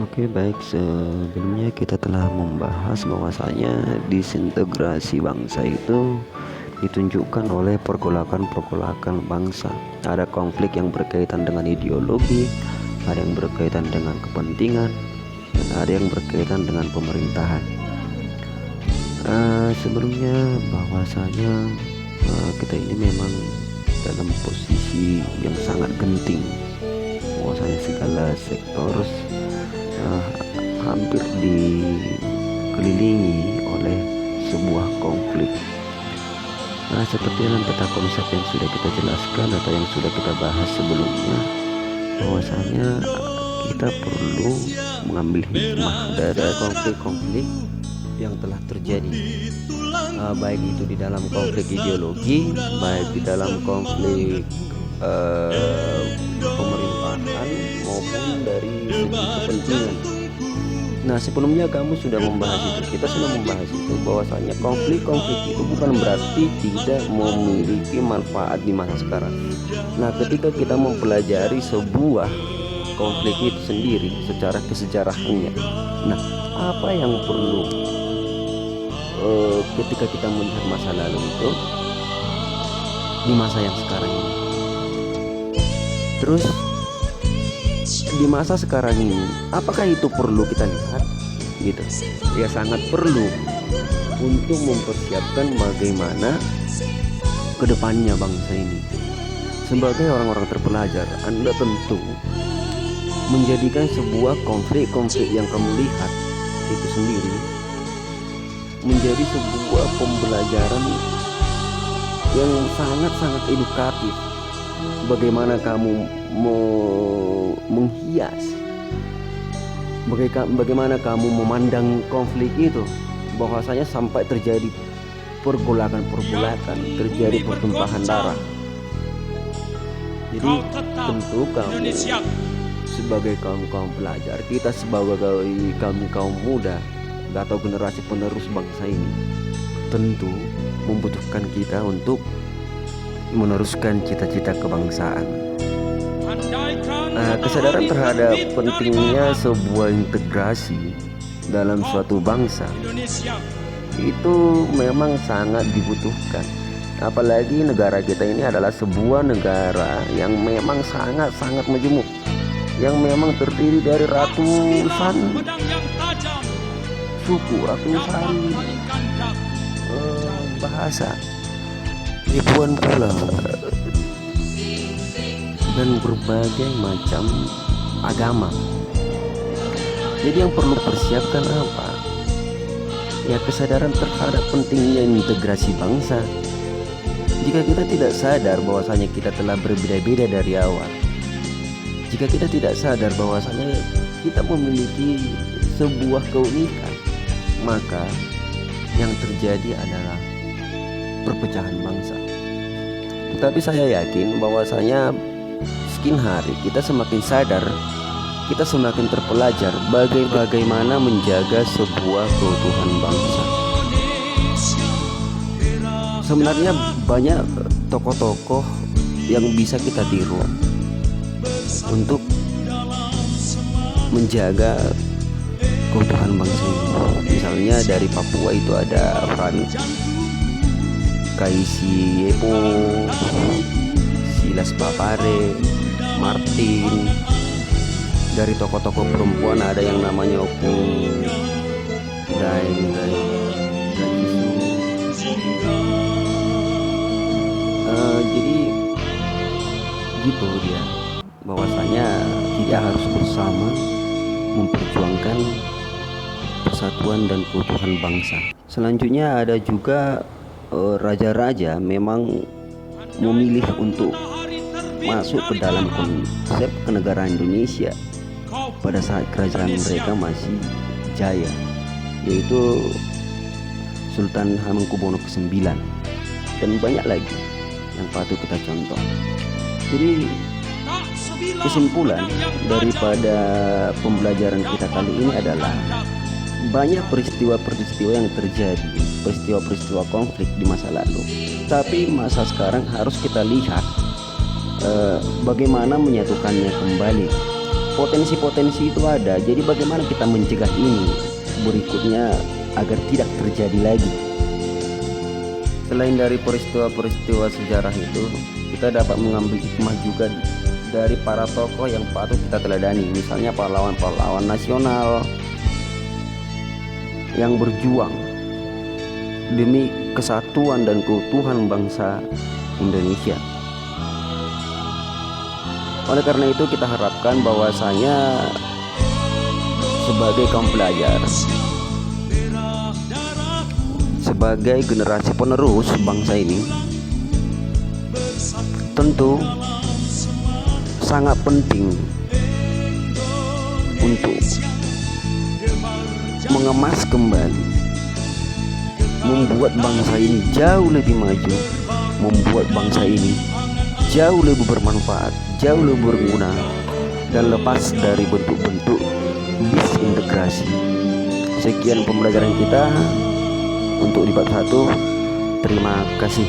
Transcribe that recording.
Oke, baik. Sebelumnya kita telah membahas bahwasanya disintegrasi bangsa itu ditunjukkan oleh pergolakan-pergolakan bangsa. Ada konflik yang berkaitan dengan ideologi, ada yang berkaitan dengan kepentingan, dan ada yang berkaitan dengan pemerintahan. Sebelumnya bahwasanya kita ini memang dalam posisi yang sangat genting, bahwasanya segala sektor uh, hampir dikelilingi oleh sebuah konflik. Nah, seperti dalam peta konsep yang sudah kita jelaskan atau yang sudah kita bahas sebelumnya, bahwasanya kita perlu mengambil hikmah dari konflik-konflik yang telah terjadi, baik itu di dalam konflik ideologi, baik di dalam konflik pemerintahan maupun dari segi kepentingan. Nah, sebelumnya kamu sudah membahas itu, kita sudah membahas itu, bahwasanya konflik-konflik itu bukan berarti tidak memiliki manfaat di masa sekarang. Nah, ketika kita mempelajari sebuah konflik itu sendiri secara kesejarahannya, nah, apa yang perlu ketika kita melihat masa lalu itu di masa yang sekarang ini? Terus di masa sekarang ini, apakah itu perlu kita lihat gitu? Ya, sangat perlu untuk mempersiapkan bagaimana kedepannya bangsa ini. Sebagai orang-orang terpelajar, Anda tentu menjadikan sebuah konflik-konflik yang kamu lihat itu sendiri menjadi sebuah pembelajaran yang sangat-sangat edukatif. Bagaimana kamu menghias, bagaimana kamu memandang konflik itu, bahwasanya sampai terjadi pergolakan, terjadi pertumpahan darah. Jadi tentu kamu sebagai kaum pelajar, kita sebagai kaum muda atau generasi penerus bangsa ini, tentu membutuhkan kita untuk meneruskan cita-cita kebangsaan. Kesadaran terhadap pentingnya sebuah integrasi dalam suatu bangsa itu memang sangat dibutuhkan. Apalagi negara kita ini adalah sebuah negara yang memang sangat-sangat majemuk, yang memang terdiri dari ratusan suku, ratusan bahasa, ribuan pulau, dan berbagai macam agama. Jadi yang perlu persiapkan apa? Ya, kesadaran terhadap pentingnya integrasi bangsa. Jika kita tidak sadar bahwasanya kita telah berbeda-beda dari awal, jika kita tidak sadar bahwasanya kita memiliki sebuah keunikan, maka yang terjadi adalah perpecahan bangsa. Tetapi saya yakin bahwasanya semakin hari kita semakin sadar, kita semakin terpelajar bagaimana menjaga sebuah keutuhan bangsa. Sebenarnya banyak tokoh-tokoh yang bisa kita tiru untuk menjaga keutuhan bangsa ini. Misalnya dari Papua itu ada Franz Kaisiepo, Silas Papare, Martin. Dari tokoh-tokoh perempuan ada yang namanya Opung Daeng. Jadi gitu dia, bahwasanya kita harus bersama memperjuangkan persatuan dan keutuhan bangsa. Selanjutnya ada juga raja-raja memang memilih untuk masuk ke dalam konsep kenegaraan Indonesia pada saat kerajaan mereka masih jaya, yaitu Sultan Hamengkubuwono ke-9, dan banyak lagi yang patut kita contoh. Jadi kesimpulan daripada pembelajaran kita kali ini adalah banyak peristiwa-peristiwa yang terjadi, peristiwa-peristiwa konflik di masa lalu, tapi masa sekarang harus kita lihat bagaimana menyatukannya kembali potensi-potensi itu ada. Jadi bagaimana kita mencegah ini berikutnya agar tidak terjadi lagi? Selain dari peristiwa-peristiwa sejarah itu, kita dapat mengambil hikmah juga dari para tokoh yang patut kita teladani. Misalnya pahlawan-pahlawan nasional yang berjuang demi kesatuan dan keutuhan bangsa Indonesia. Oleh karena itu kita harapkan bahwasanya sebagai kaum pelajar, sebagai generasi penerus bangsa ini, tentu sangat penting untuk mengemas kembali, membuat bangsa ini jauh lebih maju, membuat bangsa ini jauh lebih bermanfaat, jauh lebih berguna, dan lepas dari bentuk-bentuk disintegrasi. Sekian pembelajaran kita untuk di bab 1. Terima kasih.